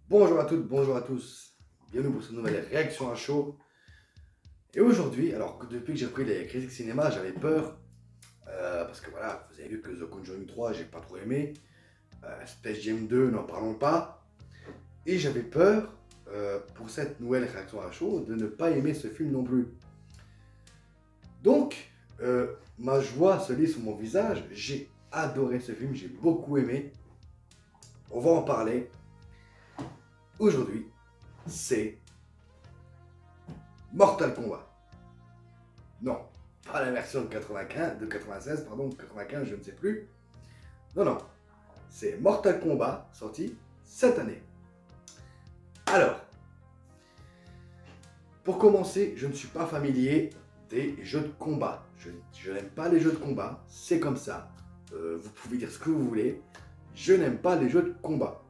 Bonjour à toutes, bonjour à tous. Bienvenue pour cette nouvelle réaction à chaud. Et aujourd'hui, alors que depuis que j'ai pris les critiques cinéma, j'avais peur. Parce que voilà, vous avez vu que The Conjuring 3, j'ai pas trop aimé. Space Jam 2, n'en parlons pas. Et j'avais peur, pour cette nouvelle réaction à chaud, de ne pas aimer ce film non plus. Donc, ma joie se lit sur mon visage. J'ai adoré ce film, j'ai beaucoup aimé. On va en parler. Aujourd'hui, c'est Mortal Kombat. Non, pas la version de 95, de 96, pardon, de 95, je ne sais plus. Non, non, c'est Mortal Kombat, sorti cette année. Alors, pour commencer, je ne suis pas familier des jeux de combat. Je n'aime pas les jeux de combat, c'est comme ça. Vous pouvez dire ce que vous voulez. Je n'aime pas les jeux de combat.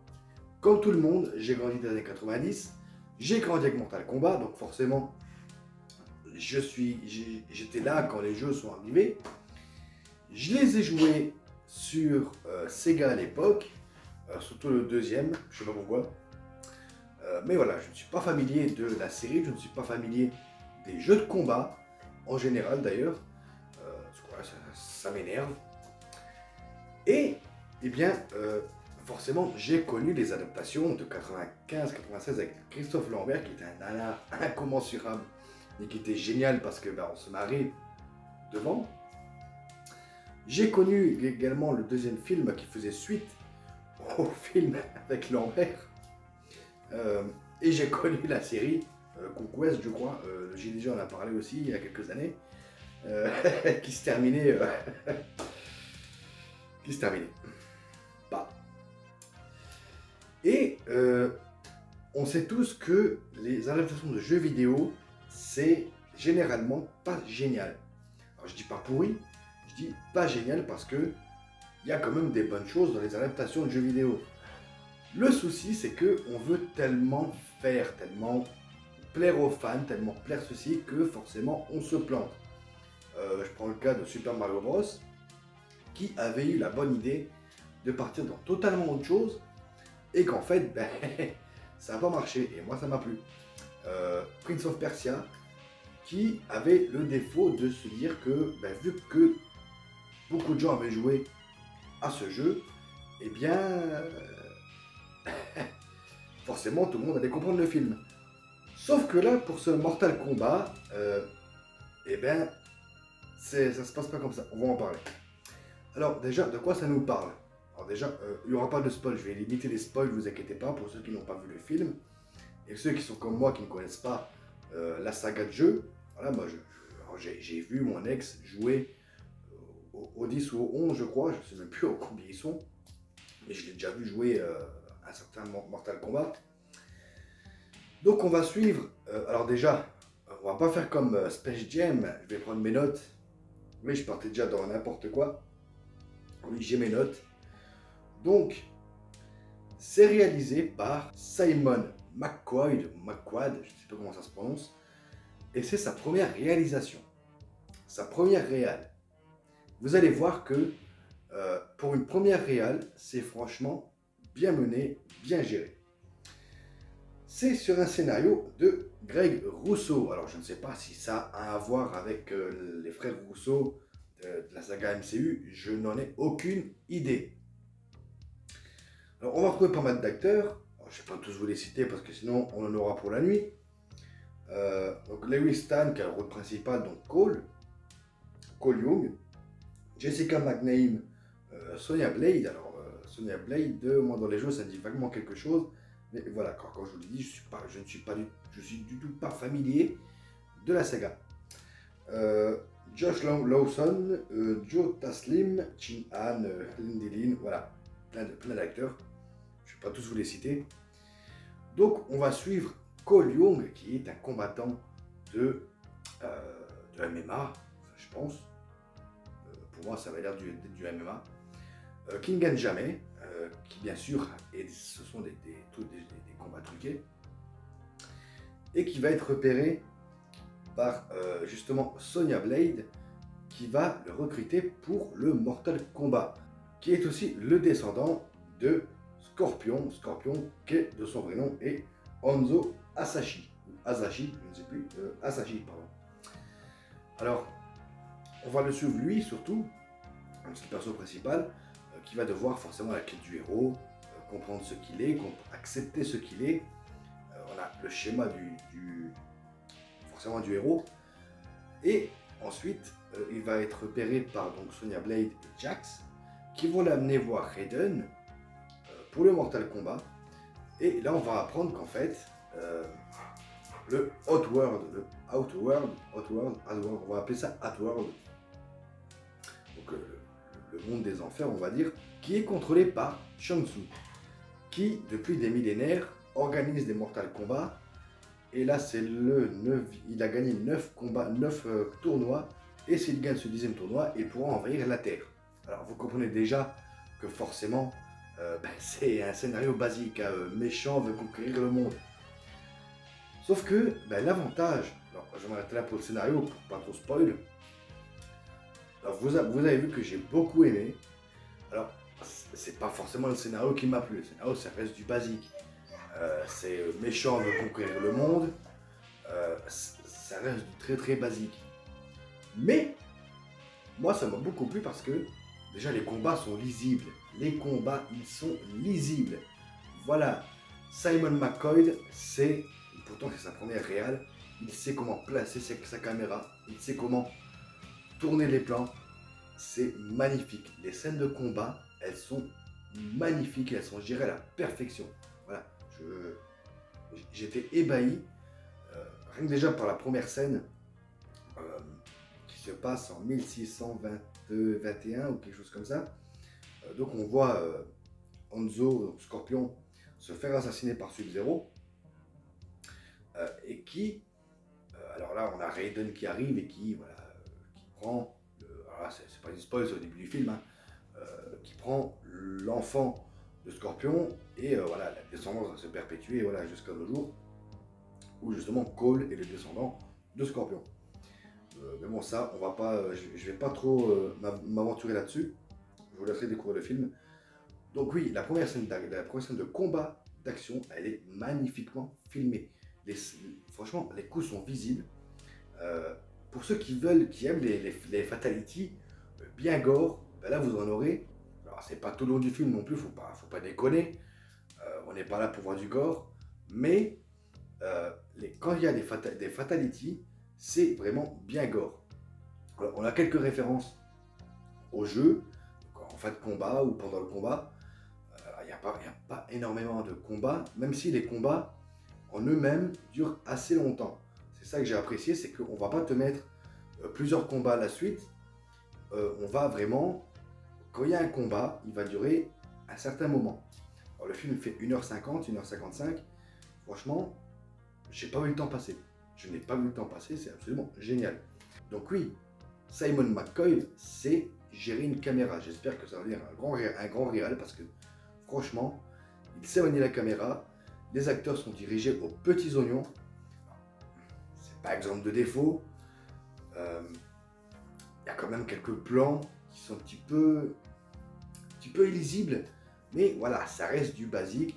Comme tout le monde, j'ai grandi dans les années 90. J'ai grandi avec Mortal Kombat, donc forcément, j'étais là quand les jeux sont arrivés. Je les ai joués sur Sega à l'époque, surtout le deuxième, je sais pas pourquoi. Mais voilà, je ne suis pas familier de la série, je ne suis pas familier des jeux de combat, en général d'ailleurs. Parce que voilà, ça m'énerve. Et, eh bien, forcément, j'ai connu les adaptations de 95-96 avec Christophe Lambert, qui était un nanar incommensurable et qui était génial parce que on se marrait devant. J'ai connu également le deuxième film qui faisait suite au film avec Lambert. Et j'ai connu la série Conquest, je crois. Le Gilet jaune en a parlé aussi il y a quelques années. Qui se terminait. Qui se terminait. Pas. Et on sait tous que les adaptations de jeux vidéo, c'est généralement pas génial. Alors je dis pas pourri, je dis pas génial parce que il y a quand même des bonnes choses dans les adaptations de jeux vidéo. Le souci, c'est que on veut tellement faire, tellement plaire aux fans, tellement plaire ceci, que forcément on se plante. Je prends le cas de Super Mario Bros, qui avait eu la bonne idée de partir dans totalement autre chose, et qu'en fait, ben, ça n'a pas marché, et moi ça m'a plu. Prince of Persia, qui avait le défaut de se dire que, ben, vu que beaucoup de gens avaient joué à ce jeu, eh bien, forcément tout le monde allait comprendre le film. Sauf que là, pour ce Mortal Kombat, eh ben, ça se passe pas comme ça. On va en parler. Alors déjà, de quoi ça nous parle? Alors déjà, il n'y aura pas de spoil. Je vais limiter les spoils, ne vous inquiétez pas, pour ceux qui n'ont pas vu le film. Et ceux qui sont comme moi, qui ne connaissent pas la saga de jeu. Voilà, moi, j'ai vu mon ex jouer au 10 ou au 11, je crois. Je ne sais même plus combien ils sont. Mais je l'ai déjà vu jouer un certain Mortal Kombat. Donc on va suivre, alors déjà, on va pas faire comme Space Jam, je vais prendre mes notes. Oui, je partais déjà dans n'importe quoi. Oui, j'ai mes notes. Donc, c'est réalisé par Simon McQuaid, je ne sais pas comment ça se prononce, et c'est sa première réalisation, sa première réal. Vous allez voir que pour une première réal, c'est franchement bien mené, bien géré. C'est sur un scénario de Greg Rousseau. Alors je ne sais pas si ça a à voir avec les frères Rousseau de la saga MCU, je n'en ai aucune idée. Alors on va retrouver pas mal d'acteurs, je ne vais pas tous vous les citer parce que sinon on en aura pour la nuit. Donc Lewis Stan qui a le rôle principal, donc Cole Young, Jessica McName, Sonya Blade. Alors Sonya Blade, moi dans les jeux ça dit vaguement quelque chose. Mais voilà, quand je vous le dis, je suis du tout pas familier de la saga. Josh Lawson, Joe Taslim, Chin Han, Lindy Lin, voilà, plein d'acteurs. Je ne vais pas tous vous les citer. Donc on va suivre Cole Young, qui est un combattant de MMA, je pense. Pour moi, ça va l'air du MMA. King Jamé, qui bien sûr, ce sont des combats truqués, et qui va être repéré par justement Sonya Blade, qui va le recruter pour le Mortal Kombat, qui est aussi le descendant de Scorpion qui est de son vrai nom est Hanzo Asashi. Asashi, je ne sais plus, Asashi, pardon. Alors, on va le suivre lui surtout, c'est le perso principal, qui va devoir forcément la quête du héros, comprendre ce qu'il est, accepter ce qu'il est. On a le schéma forcément du héros. Et ensuite, il va être repéré par donc, Sonya Blade et Jax, qui vont l'amener voir Raiden pour le Mortal Kombat. Et là, on va apprendre qu'en fait, le Outworld, on va appeler ça Outworld, donc le monde des enfers, on va dire, qui est contrôlé par Shang Tsung, qui, depuis des millénaires, organise des Mortal Kombat. Et là, c'est il a gagné 9 combats, 9 tournois, et s'il gagne ce 10e tournoi, il pourra envahir la Terre. Alors, vous comprenez déjà que forcément, c'est un scénario basique, hein, méchant veut conquérir le monde. Sauf que l'avantage, alors je vais m'arrêter là pour le scénario, pour pas trop spoil. Alors vous avez vu que j'ai beaucoup aimé. Alors, c'est pas forcément le scénario qui m'a plu. Le scénario, ça reste du basique. C'est méchant veut conquérir le monde. Ça reste du très très basique. Mais, moi ça m'a beaucoup plu parce que déjà les combats sont lisibles. Les combats, ils sont lisibles. Voilà, Simon McCoy, pourtant c'est sa première réal, il sait comment placer sa caméra, il sait comment tourner les plans. C'est magnifique. Les scènes de combat, elles sont magnifiques, elles sont gérées à la perfection. Voilà, j'étais ébahi, rien que déjà par la première scène, qui se passe en 1621 ou quelque chose comme ça. Donc on voit Hanzo, donc Scorpion, se faire assassiner par Sub-Zero. Et qui, alors là on a Raiden qui arrive et qui prend, alors c'est pas une spoil, c'est au début du film, hein, qui prend l'enfant de Scorpion et voilà, la descendance va se perpétuer voilà, jusqu'à nos jours où justement Cole est le descendant de Scorpion. Mais bon, ça, on va pas, je vais pas trop m'aventurer là-dessus. Je vous laisserai découvrir le film. Donc oui, la première scène de combat d'action, elle est magnifiquement filmée. Franchement, les coups sont visibles. Pour ceux qui aiment les fatalities bien gore, là vous en aurez. Alors c'est pas tout le long du film non plus, faut pas déconner. On n'est pas là pour voir du gore, mais quand il y a des fatalities, c'est vraiment bien gore. Alors, on a quelques références au jeu, en fin de combat ou pendant le combat. Il n'y a pas énormément de combats, même si les combats en eux-mêmes durent assez longtemps. C'est ça que j'ai apprécié, c'est qu'on ne va pas te mettre plusieurs combats à la suite. On va vraiment, quand il y a un combat, il va durer un certain moment. Alors, le film fait 1h50, 1h55. Franchement, j'ai pas vu le temps passer. Je n'ai pas vu le temps passer, c'est absolument génial. Donc oui, Simon McCoy sait gérer une caméra. J'espère que ça va devenir un grand réal parce que franchement, il sait manier la caméra. Les acteurs sont dirigés aux petits oignons. C'est pas exemple de défaut. Il y a quand même quelques plans qui sont un petit peu illisibles. Mais voilà, ça reste du basique.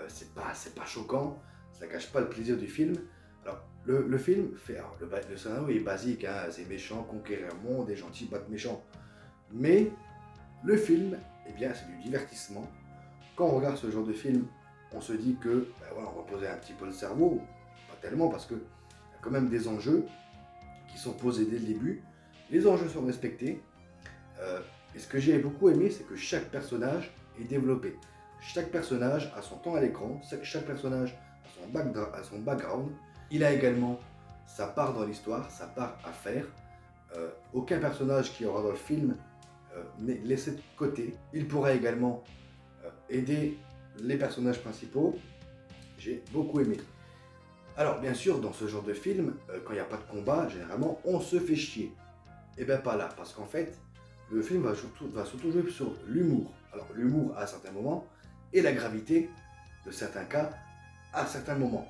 C'est pas choquant. Ça cache pas le plaisir du film. Alors, le film fait... Alors, le scénario est basique. Hein, c'est méchant, conquérir un monde, des gentils battent méchants. Mais le film, eh bien, c'est du divertissement. Quand on regarde ce genre de film, on se dit que, voilà, on va poser un petit peu le cerveau. Pas tellement, parce qu'il y a quand même des enjeux qui sont posés dès le début. Les enjeux sont respectés. Et ce que j'ai beaucoup aimé, c'est que chaque personnage est développé. Chaque personnage a son temps à l'écran, chaque personnage a son background. Il a également sa part dans l'histoire, sa part à faire. Aucun personnage qui aura dans le film n'est laissé de côté. Il pourra également aider les personnages principaux. J'ai beaucoup aimé. Alors bien sûr, dans ce genre de film, quand il n'y a pas de combat, généralement on se fait chier. Et bien pas là, parce qu'en fait, le film va surtout jouer sur l'humour. Alors l'humour à certains moments et la gravité de certains cas à certains moments.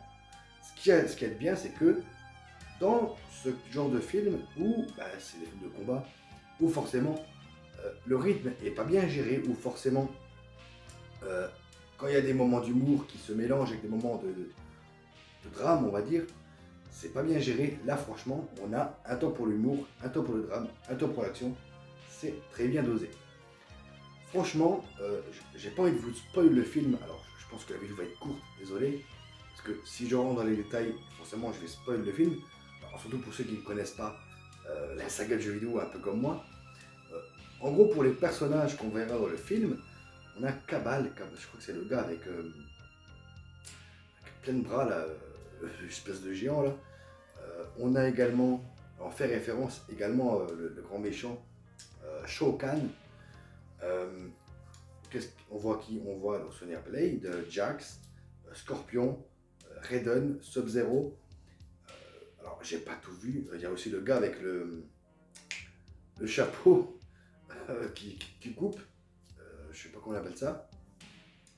Ce qui est bien, c'est que dans ce genre de film où c'est des films de combat, où forcément le rythme n'est pas bien géré, où forcément quand il y a des moments d'humour qui se mélangent avec des moments de drame, on va dire, c'est pas bien géré. Là, franchement, on a un temps pour l'humour, un temps pour le drame, un temps pour l'action. C'est très bien dosé. Franchement, j'ai pas envie de vous spoil le film. Alors, je pense que la vidéo va être courte, désolé. Parce que si je rentre dans les détails, forcément, je vais spoil le film. Alors, surtout pour ceux qui ne connaissent pas la saga de jeux vidéo, un peu comme moi. En gros, pour les personnages qu'on verra dans le film, on a Cabal, je crois que c'est le gars avec plein de bras, là, espèce de géant, là. On a également, on fait référence également le grand méchant, Shao Kahn. On voit qui? On voit donc Sonya Blade, Jax, Scorpion, Raiden, Sub-Zero. Alors, j'ai pas tout vu. Il y a aussi le gars avec le chapeau qui coupe. Je sais pas comment on appelle ça.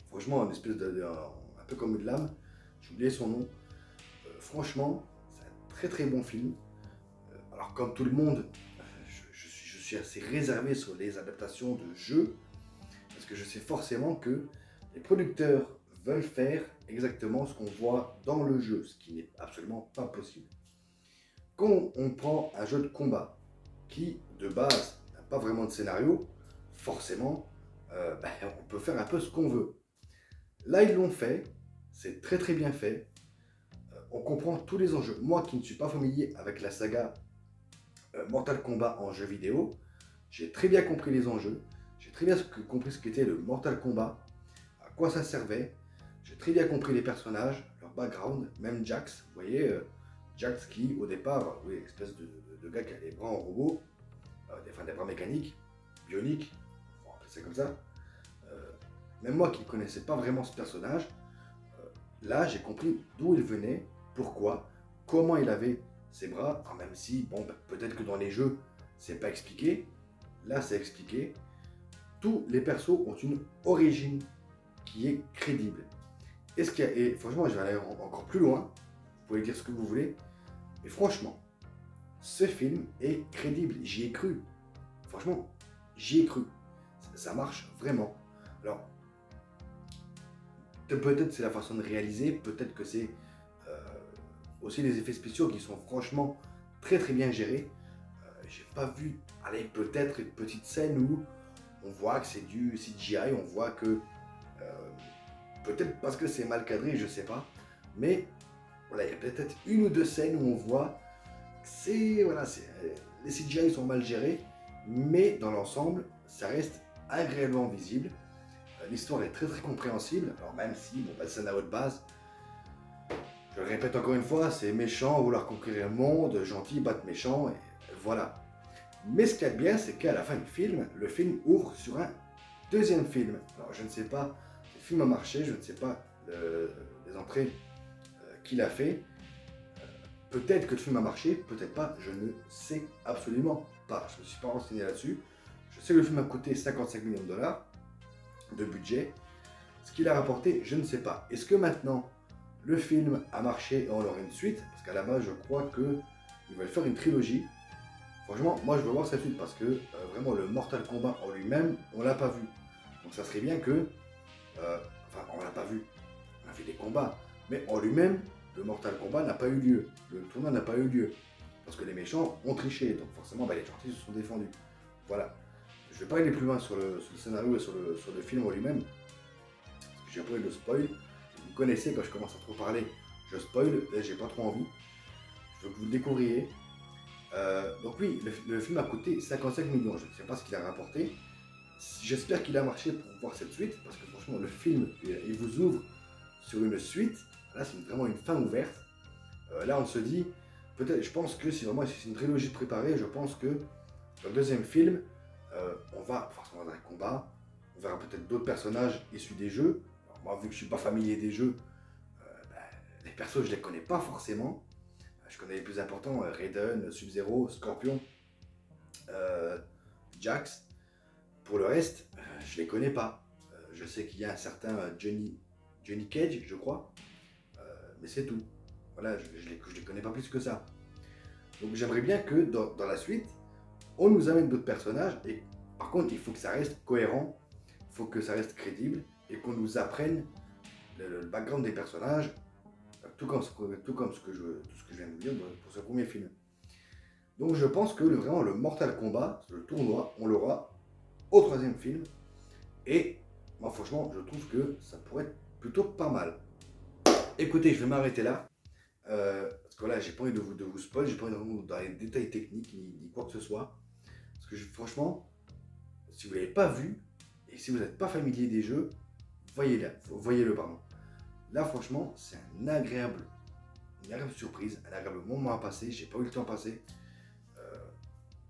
Franchement, une espèce un peu comme une lame. J'ai oublié son nom. Franchement, c'est un très très bon film. Alors, comme tout le monde, je suis assez réservé sur les adaptations de jeux. Parce que je sais forcément que les producteurs veulent faire exactement ce qu'on voit dans le jeu, ce qui n'est absolument pas possible. Quand on prend un jeu de combat qui, de base, n'a pas vraiment de scénario, forcément, on peut faire un peu ce qu'on veut. Là, ils l'ont fait, c'est très très bien fait. On comprend tous les enjeux. Moi qui ne suis pas familier avec la saga Mortal Kombat en jeu vidéo, j'ai très bien compris les enjeux. J'ai très bien compris ce qu'était le Mortal Kombat, à quoi ça servait. J'ai très bien compris les personnages, leur background, même Jax. Vous voyez, Jax qui, au départ, oui, espèce de gars qui a des bras en robot, des bras mécaniques, bioniques, on va appeler ça comme ça. Même moi qui ne connaissais pas vraiment ce personnage, là j'ai compris d'où il venait, pourquoi, comment il avait ses bras. Alors, même si, bon, peut-être que dans les jeux, c'est pas expliqué. Là, c'est expliqué. Tous les persos ont une origine qui est crédible. Et franchement, je vais aller encore plus loin. Vous pouvez dire ce que vous voulez. Mais franchement, ce film est crédible. J'y ai cru. Franchement, j'y ai cru. Ça marche vraiment. Alors, peut-être c'est la façon de réaliser. Peut-être que c'est aussi les effets spéciaux qui sont franchement très très bien gérés. J'ai pas vu, allez, peut-être une petite scène où on voit que c'est du CGI, on voit que peut-être parce que c'est mal cadré, je sais pas, mais voilà, il y a peut-être une ou deux scènes où on voit que les CGI sont mal gérés, mais dans l'ensemble, ça reste agréablement visible. L'histoire est très très compréhensible, alors même si le scénario de base, je le répète encore une fois, c'est méchant, vouloir conquérir le monde, gentil, battre méchant, et voilà. Mais ce qu'il y a de bien, c'est qu'à la fin du film, le film ouvre sur un deuxième film. Alors je ne sais pas, le film a marché, je ne sais pas les entrées qu'il a fait. Peut-être que le film a marché, peut-être pas, je ne sais absolument pas. Je ne me suis pas renseigné là-dessus. Je sais que le film a coûté 55 millions de dollars de budget. Ce qu'il a rapporté, je ne sais pas. Est-ce que maintenant, le film a marché et on aura une suite? Parce qu'à la base, je crois qu'ils veulent faire une trilogie. Franchement, moi je veux voir cette suite parce que vraiment le Mortal Kombat en lui-même, on l'a pas vu. Donc ça serait bien que, enfin on l'a pas vu, on a fait des combats, mais en lui-même, le Mortal Kombat n'a pas eu lieu, le tournoi n'a pas eu lieu. Parce que les méchants ont triché, donc forcément les gentils se sont défendus. Voilà. Je ne vais pas aller plus loin sur le scénario et sur le film en lui-même, parce que j'ai pas envie de spoil. Vous connaissez, quand je commence à trop parler, je spoil, là j'ai pas trop envie. Je veux que vous le découvriez. Donc oui, le film a coûté 55 millions, je ne sais pas ce qu'il a rapporté. J'espère qu'il a marché pour voir cette suite, parce que franchement, le film, il vous ouvre sur une suite. Là, c'est vraiment une fin ouverte. Là, on se dit, peut-être, je pense que si vraiment c'est une trilogie préparée, je pense que dans le deuxième film, on va forcément dans un combat, on verra peut-être d'autres personnages issus des jeux. Alors, moi, vu que je ne suis pas familier des jeux, les persos, je ne les connais pas forcément. Je connais les plus importants, Raiden, Sub-Zero, Scorpion, Jax. Pour le reste, je les connais pas. Je sais qu'il y a un certain Johnny Cage, je crois. Mais c'est tout. Voilà, je les connais pas plus que ça. Donc j'aimerais bien que dans la suite, on nous amène d'autres personnages. Et par contre, il faut que ça reste cohérent. Il faut que ça reste crédible. et qu'on nous apprenne le background des personnages, tout comme ce que je viens de vous dire pour ce premier film. Donc je pense que vraiment le Mortal Kombat, le tournoi, on l'aura au troisième film. Et moi franchement, je trouve que ça pourrait être plutôt pas mal. Écoutez, je vais m'arrêter là. Parce que là, j'ai pas envie de vous spoil, j'ai pas envie de vous dans les détails techniques ni quoi que ce soit. Parce que franchement, si vous ne l'avez pas vu, et si vous n'êtes pas familier des jeux, voyez-le, pardon. Là, franchement, c'est une agréable surprise, un agréable moment à passer. J'ai pas eu le temps de passer.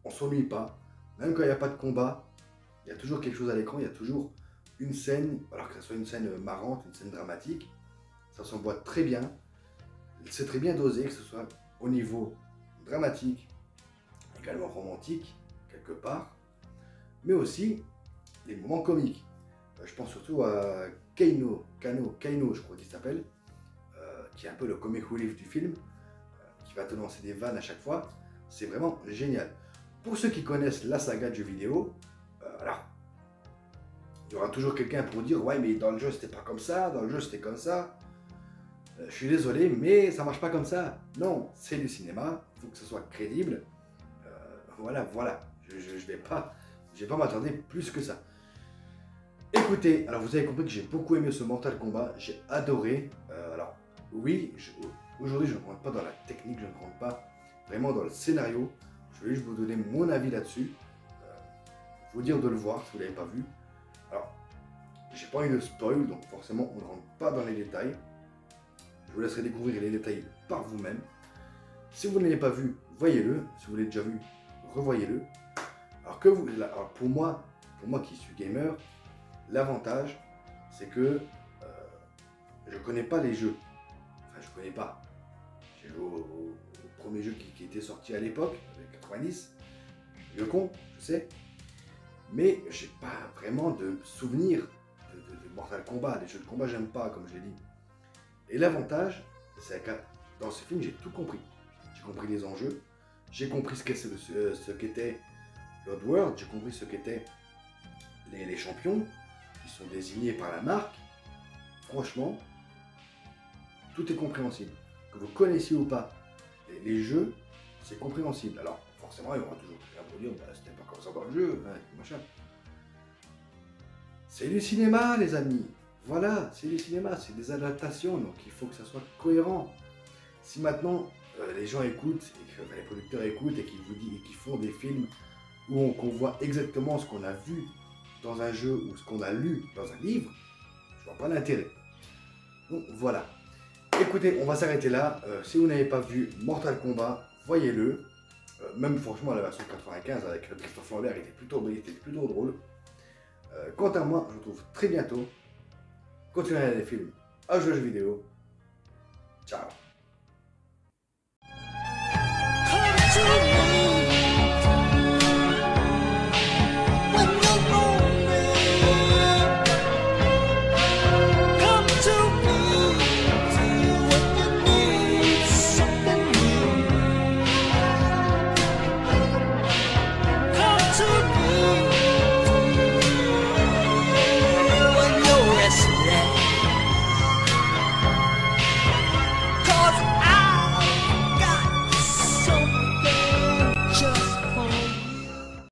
On s'ennuie pas. Même quand il n'y a pas de combat, il y a toujours quelque chose à l'écran, il y a toujours une scène, alors que ce soit une scène marrante, une scène dramatique. Ça s'envoie très bien. C'est très bien dosé, que ce soit au niveau dramatique, également romantique, quelque part, mais aussi les moments comiques. Je pense surtout à Kano, je crois qu'il s'appelle, qui est un peu le comic relief du film, qui va te lancer des vannes à chaque fois. C'est vraiment génial. Pour ceux qui connaissent la saga de jeux vidéo, alors, il y aura toujours quelqu'un pour dire « Ouais, mais dans le jeu, c'était pas comme ça, dans le jeu, c'était comme ça. » Je suis désolé, mais ça marche pas comme ça. Non, c'est du cinéma, il faut que ce soit crédible. Voilà. Je vais pas m'attarder plus que ça. Écoutez, alors vous avez compris que j'ai beaucoup aimé ce Mortal Kombat, j'ai adoré. Alors oui, aujourd'hui je ne rentre pas dans la technique, je ne rentre pas vraiment dans le scénario. Je vais juste vous donner mon avis là-dessus. Vous dire de le voir si vous ne l'avez pas vu. Alors, j'ai pas envie de spoil, donc forcément on ne rentre pas dans les détails. Je vous laisserai découvrir les détails par vous-même. Si vous ne l'avez pas vu, voyez-le. Si vous l'avez déjà vu, revoyez-le. Alors pour moi qui suis gamer, l'avantage c'est que je ne connais pas les jeux. Enfin, je ne connais pas. J'ai joué au premier jeu qui était sorti à l'époque, avec 90. Je con, je sais. Mais j'ai pas vraiment de souvenirs de Mortal Kombat. Les jeux de combat, j'aime pas, comme je l'ai dit. Et l'avantage, c'est que dans ce film, j'ai tout compris. J'ai compris les enjeux, j'ai compris ce qu'était l'Oddworld, j'ai compris ce qu'étaient les champions qui sont désignés par la marque. Franchement, tout est compréhensible. Que vous connaissiez ou pas les jeux, c'est compréhensible. Alors, forcément, il y aura toujours quelqu'un pour dire bah, c'était pas comme ça dans le jeu, hein, machin. C'est du cinéma, les amis. Voilà, c'est du cinéma, c'est des adaptations, donc il faut que ça soit cohérent. Si maintenant les gens écoutent, et que les producteurs écoutent et qu'ils font des films où on voit exactement ce qu'on a vu dans un jeu ou ce qu'on a lu dans un livre, je vois pas l'intérêt. Donc voilà. Écoutez, on va s'arrêter là. Si vous n'avez pas vu Mortal Kombat, voyez-le. Même franchement, la version 95 avec Christophe Lambert était plutôt drôle. Quant à moi, je vous retrouve très bientôt. Continuez à regarder des films, à jouer aux jeux vidéo. Ciao.